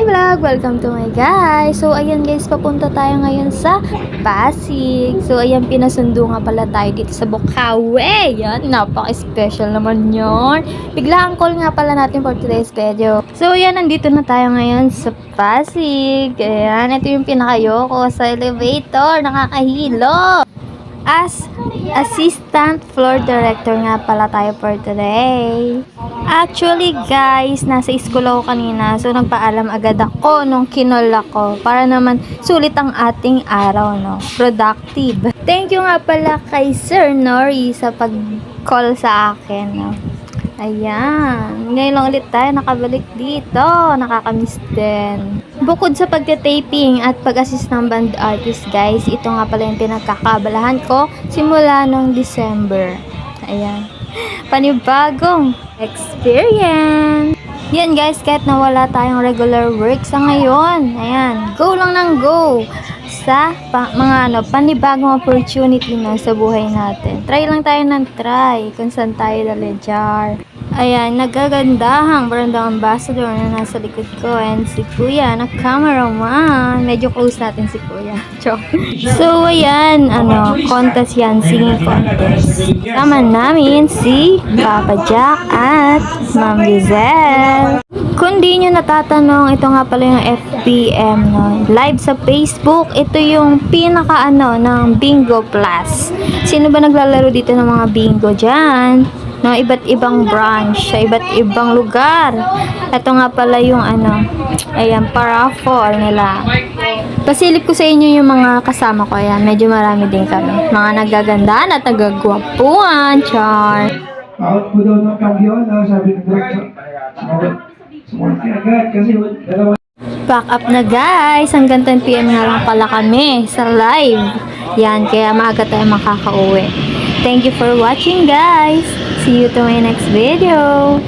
vlog! Welcome to my guys! So, ayan guys, papunta tayo ngayon sa Pasig. So, ayan, pinasundo nga pala tayo dito sa Bukawi. Yan, napaka-special naman yon. Bigla ang call nga pala natin for today's video. So, ayan, nandito na tayo ngayon sa Pasig. Ayan, ito yung pinakayoko sa elevator. Nakakahilo! As assistant floor director nga pala tayo for today. Actually guys, nasa school ako kanina, so nagpaalam agad ako nung kinol ako para naman sulit ang ating araw, no? Productive. Thank you nga pala kay Sir Nori sa pag-call sa akin, no? Ayan, ngayon lang ulit tayo nakabalik dito, nakakamiss din. Bukod sa pagte-taping at pag-assist ng band artist guys, ito nga pala yung pinagkakabalahan ko simula nung December. Ayan, panibagong experience. Yan guys, kahit nawala tayong regular work sa ngayon, ayan, go lang ng go sa mga panibagong opportunity na sa buhay natin. Try lang tayo ng try kung saan tayo dalajar. Ayan, nagagandahang brand ambassador na nasa likod ko, and si Kuya na cameraman. Medyo close natin si Kuya. So, ayan, contest yan, singing contest. Sama namin si Papa Jack at Ma'am Giselle. Kung di nyo natatanong, ito nga pala yung FBM, no? Live sa Facebook, ito yung pinaka ng Bingo Plus. Sino ba naglalaro dito ng mga bingo dyan? No, iba't ibang branch, sa iba't ibang lugar. Ito nga pala yung ayan, paraffol nila. Pasilip ko sa inyo yung mga kasama ko, ayan, medyo marami din kami. Mga nagagandaan at nagagwapuan, char. Out po daw ng kamyon, sabi ng director. Sumort ka agad kasi dalawa. Back up na guys, hanggang 10 PM na lang pala kami sa live. Yan, kaya maaga tayo makakauwi. Thank you for watching guys. See you to my next video.